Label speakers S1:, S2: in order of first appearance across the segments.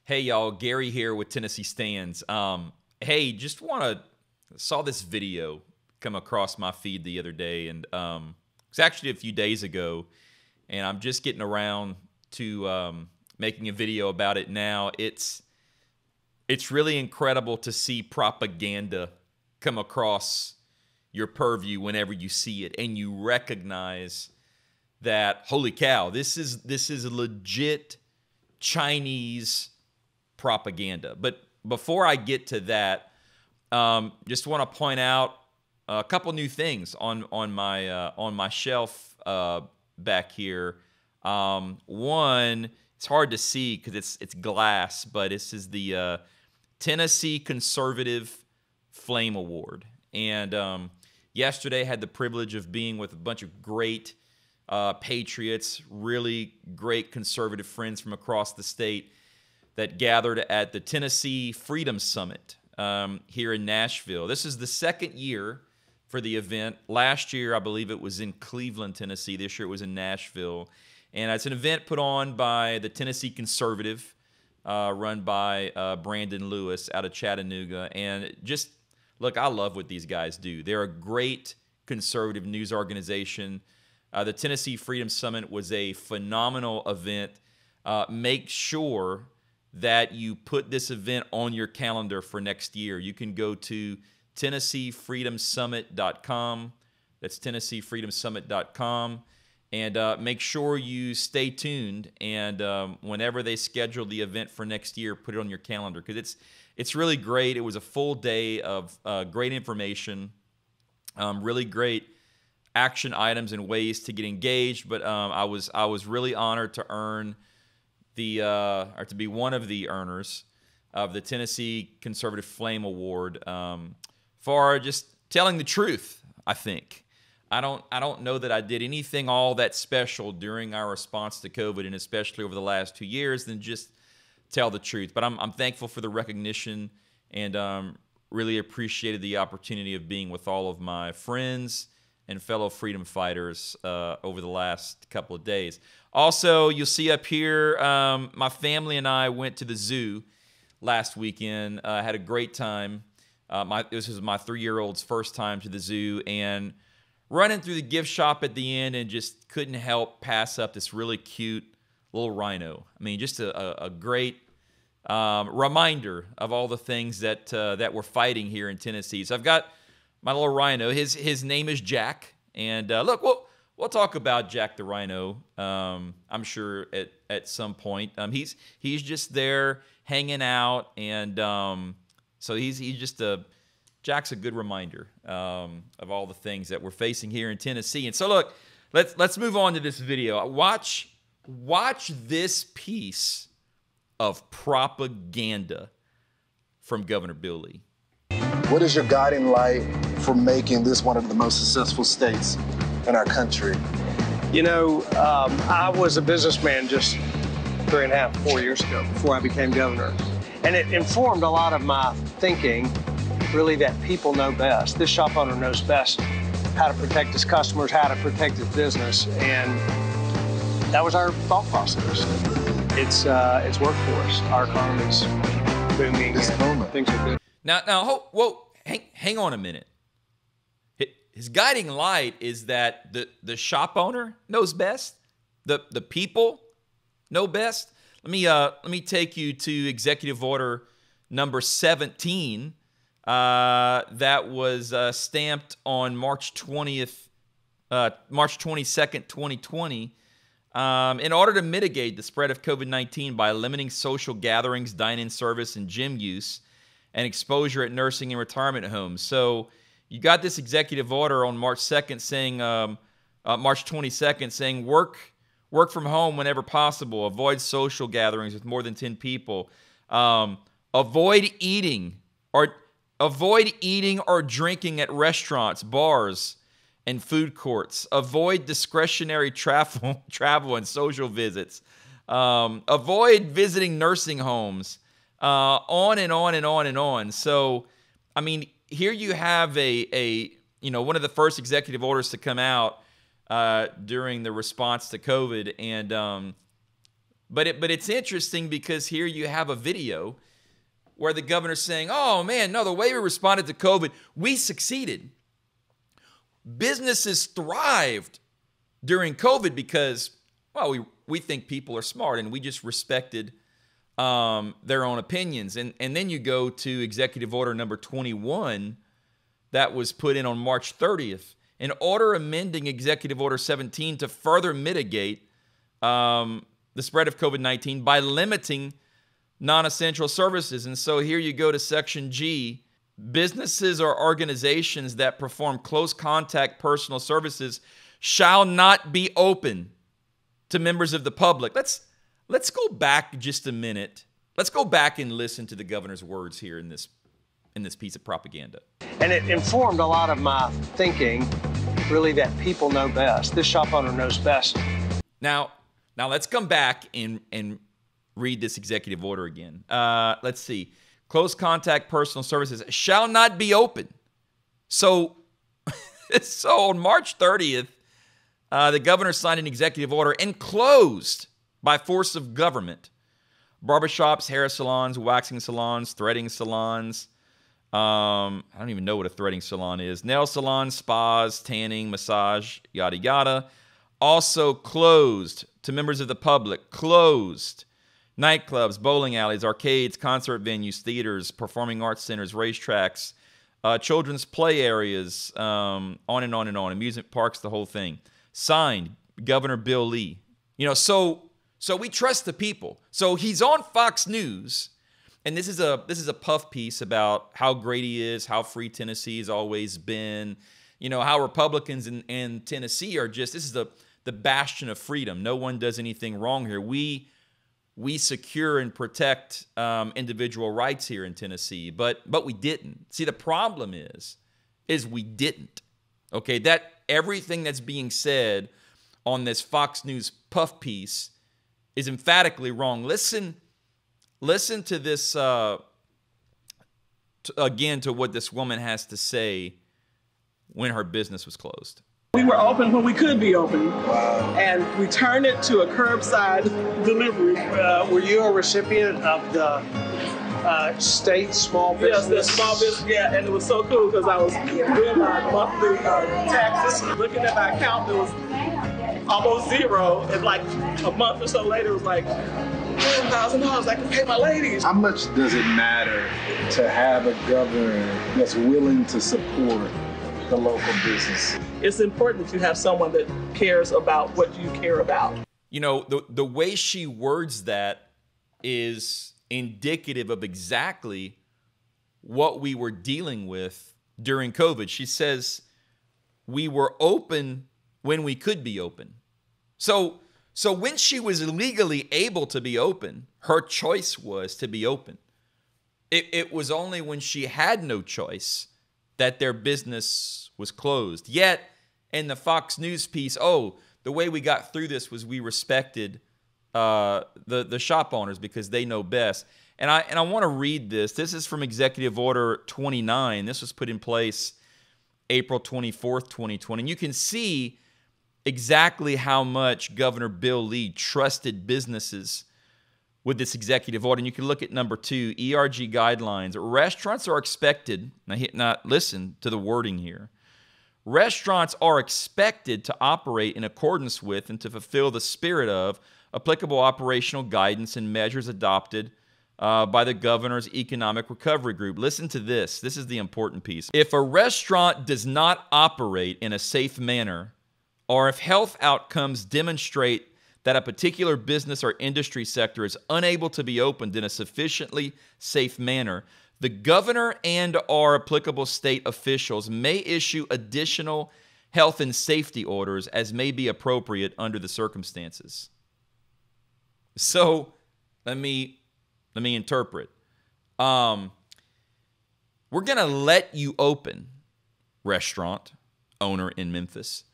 S1: Hey y'all, Gary here with Tennessee Stands. Hey, just saw this video come across my feed the other day, and it's actually a few days ago, and I'm just getting around to making a video about it now. It's really incredible to see propaganda come across your purview whenever you see it, and you recognize that, holy cow, this is a legit Chinese propaganda. But before I get to that, just want to point out a couple new things on my shelf back here. One, it's hard to see because it's glass, but this is the Tennessee Conservative Flame Award. And yesterday I had the privilege of being with a bunch of great patriots, really great conservative friends from across the state that gathered at the Tennessee Freedom Summit here in Nashville. This is the second year for the event. Last year, I believe it was in Cleveland, Tennessee. This year it was in Nashville. And it's an event put on by the Tennessee Conservative, run by Brandon Lewis out of Chattanooga. And just, look, I love what these guys do. They're a great conservative news organization. The Tennessee Freedom Summit was a phenomenal event. Make sure that you put this event on your calendar for next year. You can go to TennesseeFreedomSummit.com. That's TennesseeFreedomSummit.com. And make sure you stay tuned. And whenever they schedule the event for next year, put it on your calendar because it's really great. It was a full day of great information, really great action items and ways to get engaged. But I was really honored to earn or to be one of the earners of the Tennessee Conservative Flame Award for just telling the truth. I think I don't know that I did anything all that special during our response to COVID, and especially over the last 2 years, than just tell the truth. But I'm thankful for the recognition, and really appreciated the opportunity of being with all of my friends and fellow freedom fighters over the last couple of days. Also, you'll see up here, my family and I went to the zoo last weekend. Had a great time. This was my 3-year-old's first time to the zoo, and running through the gift shop at the end, and just couldn't help pass up this really cute little rhino. I mean, just a great reminder of all the things that we're fighting here in Tennessee. So I've got my little rhino. His name is Jack, and look, we'll talk about Jack the Rhino. I'm sure at some point. He's just there hanging out, and so Jack's a good reminder of all the things that we're facing here in Tennessee. And so look, let's move on to this video. Watch this piece of propaganda from Governor Bill Lee.
S2: What is your guiding light for making this one of the most successful states in our country?
S3: You know, I was a businessman just 3.5, 4 years ago before I became governor. And it informed a lot of my thinking, really, that people know best. This shop owner knows best how to protect his customers, how to protect his business. And that was our thought process. It's worked for us. Our economy's booming. Things are good.
S1: Now, hang on a minute. His guiding light is that the shop owner knows best. The people know best. Let me take you to Executive Order number 17 that was stamped on March 22nd, 2020. In order to mitigate the spread of COVID-19 by limiting social gatherings, dine-in service, and gym use, and exposure at nursing and retirement homes. So you got this executive order on March 2nd saying, March 22nd saying, work from home whenever possible. Avoid social gatherings with more than 10 people. Avoid eating or drinking at restaurants, bars, and food courts. Avoid discretionary travel and social visits. Avoid visiting nursing homes. On and on and on and on. So, I mean, here you have one of the first executive orders to come out during the response to COVID, and But it's interesting because here you have a video where the governor's saying, oh man, no, the way we responded to COVID, we succeeded. Businesses thrived during COVID because, well, we think people are smart and we just respected their own opinions. And then you go to Executive Order number 21 that was put in on March 30th, an order amending Executive Order 17 to further mitigate the spread of COVID-19 by limiting non-essential services. And so here you go to Section G. Businesses or organizations that perform close contact personal services shall not be open to members of the public. Let's go back just a minute. Let's go back and listen to the governor's words here in this piece of propaganda.
S3: And it informed a lot of my thinking, really, that people know best. This shop owner knows best.
S1: Now let's come back and read this executive order again. Let's see. Close contact personal services shall not be open. So on March 30th, the governor signed an executive order and closed by force of government barbershops, hair salons, waxing salons, threading salons. I don't even know what a threading salon is. Nail salons, spas, tanning, massage, yada, yada. Also closed to members of the public. Closed. Nightclubs, bowling alleys, arcades, concert venues, theaters, performing arts centers, racetracks, children's play areas, on and on and on, amusement parks, the whole thing. Signed, Governor Bill Lee. So we trust the people. So he's on Fox News, and this is a puff piece about how great he is, how free Tennessee has always been, how Republicans in Tennessee are just, this is the bastion of freedom. No one does anything wrong here. We secure and protect individual rights here in Tennessee, but we didn't. See, the problem is we didn't. Okay, that everything that's being said on this Fox News puff piece is emphatically wrong. Listen to this again to what this woman has to say when her business was closed.
S4: We were open when we could be open, and we turned it to a curbside delivery.
S3: Were you a recipient of the state small business?
S4: Yes, the small business, yeah, and it was so cool because I was doing my monthly taxes. Looking at my account, it was almost zero, and like a month or so later, it was like $10,000 I can pay my ladies.
S2: How much does it matter to have a governor that's willing to support the local business?
S4: It's important that you have someone that cares about what you care about.
S1: The way she words that is indicative of exactly what we were dealing with during COVID. She says we were open when we could be open. So when she was legally able to be open, her choice was to be open. It was only when she had no choice that their business was closed. Yet, in the Fox News piece, the way we got through this was we respected the shop owners because they know best. And I want to read this. This is from Executive Order 29. This was put in place April 24th, 2020. And you can see exactly how much Governor Bill Lee trusted businesses with this executive order. And you can look at number 2, ERG guidelines. Restaurants are expected, now listen to the wording here. Restaurants are expected to operate in accordance with and to fulfill the spirit of applicable operational guidance and measures adopted by the governor's economic recovery group. Listen to this. This is the important piece. If a restaurant does not operate in a safe manner, or if health outcomes demonstrate that a particular business or industry sector is unable to be opened in a sufficiently safe manner, the governor and/or applicable state officials may issue additional health and safety orders as may be appropriate under the circumstances. So let me interpret. We're going to let you open, restaurant owner in Memphis.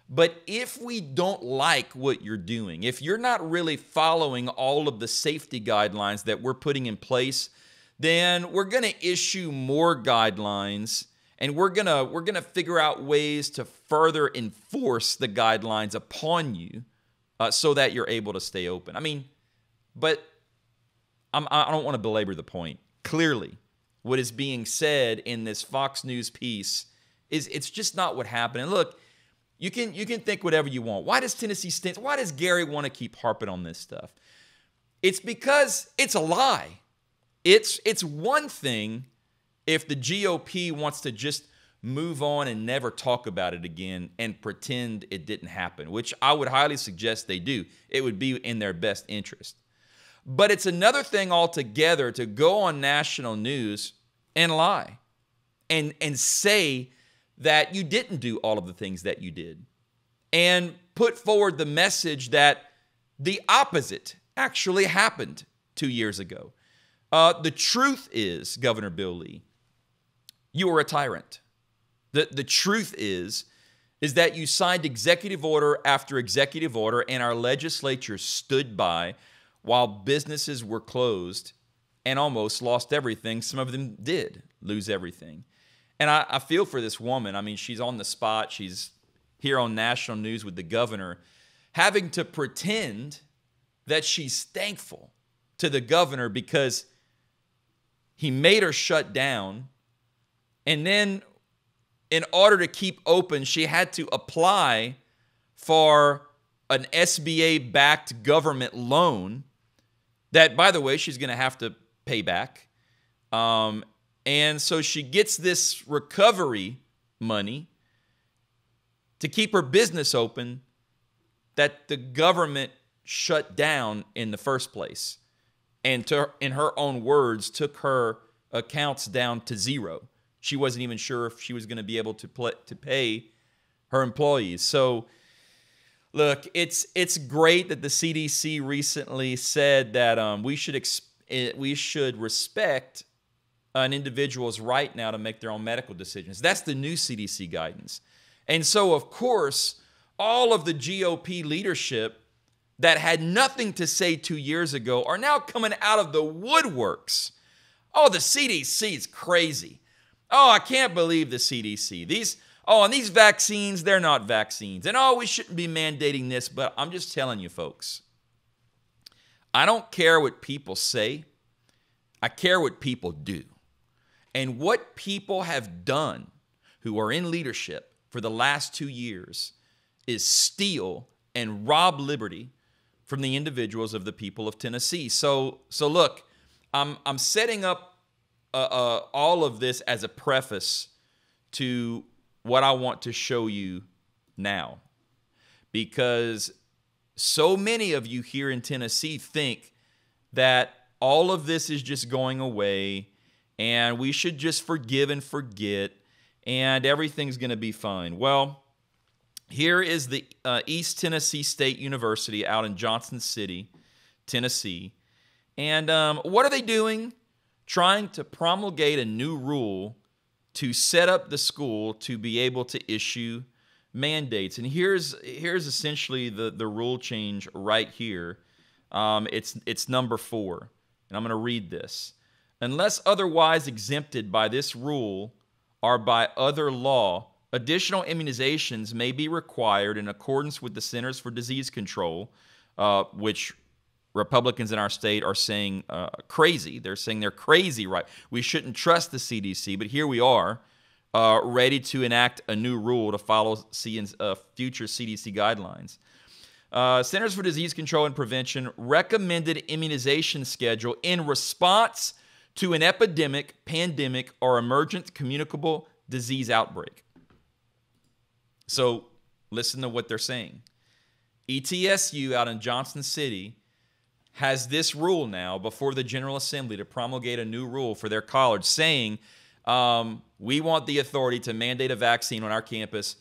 S1: But if we don't like what you're doing, if you're not really following all of the safety guidelines that we're putting in place, then we're going to issue more guidelines, and we're going to figure out ways to further enforce the guidelines upon you so that you're able to stay open. I mean, But I don't want to belabor the point. Clearly, what is being said in this Fox News piece is it's just not what happened. And look, you can think whatever you want. Why does Tennessee stand? Why does Gary want to keep harping on this stuff? It's because it's a lie. It's one thing if the GOP wants to just move on and never talk about it again and pretend it didn't happen, which I would highly suggest they do. It would be in their best interest. But it's another thing altogether to go on national news and lie and say that you didn't do all of the things that you did and put forward the message that the opposite actually happened 2 years ago. The truth is, Governor Bill Lee, you were a tyrant. The truth is that you signed executive order after executive order, and our legislature stood by while businesses were closed and almost lost everything. Some of them did lose everything. And I feel for this woman. I mean, she's on the spot. She's here on national news with the governor, having to pretend that she's thankful to the governor because he made her shut down. And then in order to keep open, she had to apply for an SBA-backed government loan that, by the way, she's going to have to pay back. And so she gets this recovery money to keep her business open that the government shut down in the first place. And in her own words, took her accounts down to zero. She wasn't even sure if she was going to be able to pay her employees. So, look, it's great that the CDC recently said that we should respect an individual's right now to make their own medical decisions. That's the new CDC guidance. And so, of course, all of the GOP leadership that had nothing to say 2 years ago are now coming out of the woodworks. Oh, the CDC is crazy. Oh, I can't believe the CDC. And these vaccines, they're not vaccines. And we shouldn't be mandating this. But I'm just telling you, folks, I don't care what people say. I care what people do. And what people have done who are in leadership for the last 2 years is steal and rob liberty from the individuals of the people of Tennessee. So look, I'm setting up all of this as a preface to what I want to show you now, because so many of you here in Tennessee think that all of this is just going away and we should just forgive and forget and everything's going to be fine. Well, here is the East Tennessee State University out in Johnson City, Tennessee. And what are they doing? Trying to promulgate a new rule to set up the school to be able to issue mandates. And here's essentially the rule change right here. It's number 4. And I'm going to read this. Unless otherwise exempted by this rule or by other law, additional immunizations may be required in accordance with the Centers for Disease Control, which Republicans in our state are saying crazy. They're saying they're crazy, right? We shouldn't trust the CDC, but here we are, ready to enact a new rule to follow future CDC guidelines. Centers for Disease Control and Prevention recommended immunization schedule in response to an epidemic, pandemic, or emergent communicable disease outbreak. So listen to what they're saying. ETSU out in Johnson City has this rule now before the General Assembly to promulgate a new rule for their college saying we want the authority to mandate a vaccine on our campus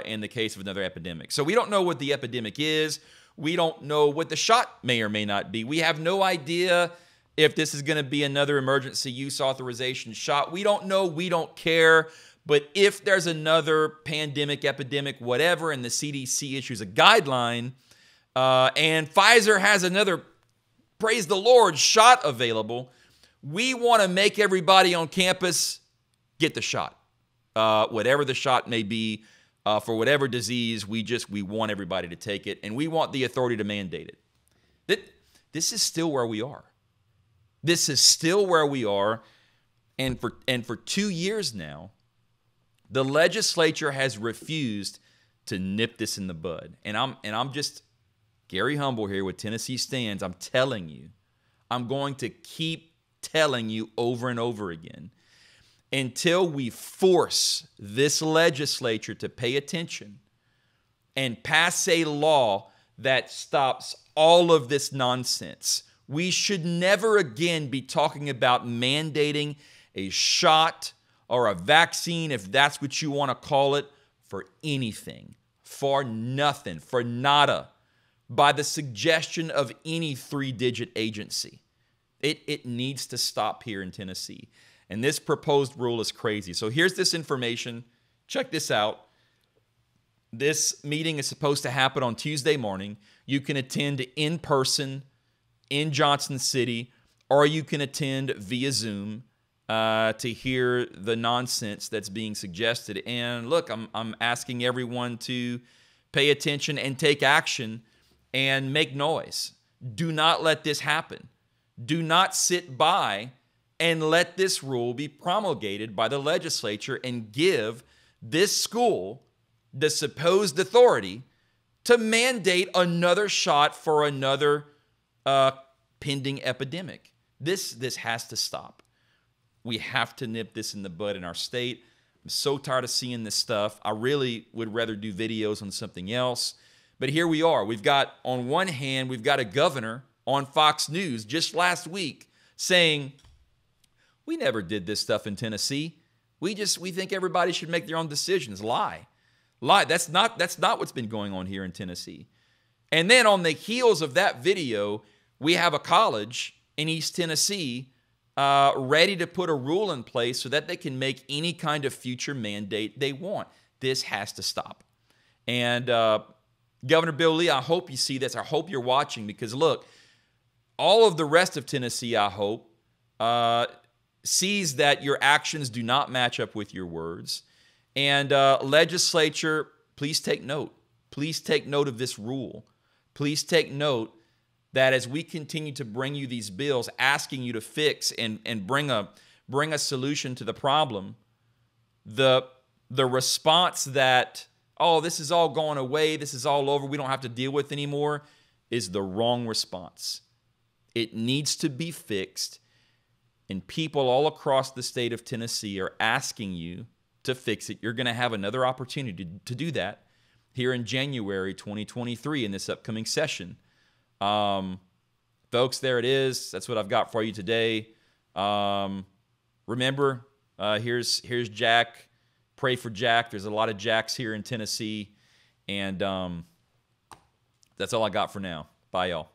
S1: in the case of another epidemic. So we don't know what the epidemic is. We don't know what the shot may or may not be. We have no idea if this is going to be another emergency use authorization shot. We don't know. We don't care. But if there's another pandemic, epidemic, whatever, and the CDC issues a guideline, and Pfizer has another, praise the Lord, shot available, we want to make everybody on campus get the shot. Whatever the shot may be, for whatever disease, we want everybody to take it, and we want the authority to mandate it. this is still where we are. This is still where we are. And for 2 years now, the legislature has refused to nip this in the bud. And I'm just Gary Humble here with Tennessee Stands. I'm telling you, I'm going to keep telling you over and over again until we force this legislature to pay attention and pass a law that stops all of this nonsense. We should never again be talking about mandating a shot or a vaccine, if that's what you want to call it, for anything, for nothing, for nada, by the suggestion of any three-digit agency. It needs to stop here in Tennessee. And this proposed rule is crazy. So here's this information. Check this out. This meeting is supposed to happen on Tuesday morning. You can attend in person in Johnson City, or you can attend via Zoom to hear the nonsense that's being suggested. And look, I'm asking everyone to pay attention and take action and make noise. Do not let this happen. Do not sit by and let this rule be promulgated by the legislature and give this school the supposed authority to mandate another shot for another pending epidemic. This has to stop. We have to nip this in the bud in our state. I'm so tired of seeing this stuff. I really would rather do videos on something else. But here we are. We've got, on one hand, we've got a governor on Fox News just last week saying, we never did this stuff in Tennessee. We think everybody should make their own decisions. Lie. That's not what's been going on here in Tennessee. And then on the heels of that video, we have a college in East Tennessee ready to put a rule in place so that they can make any kind of future mandate they want. This has to stop. And Governor Bill Lee, I hope you see this. I hope you're watching, because look, all of the rest of Tennessee, I hope, sees that your actions do not match up with your words. And legislature, please take note. Please take note of this rule. Please take note that as we continue to bring you these bills, asking you to fix and bring a solution to the problem, the response that, oh, this is all going away, this is all over, we don't have to deal with anymore, is the wrong response. It needs to be fixed, and people all across the state of Tennessee are asking you to fix it. You're going to have another opportunity to do that here in January 2023 in this upcoming session. Folks, there it is. That's what I've got for you today. Remember, here's Jack. Pray for Jack. There's a lot of Jacks here in Tennessee. And that's all I got for now. Bye, y'all.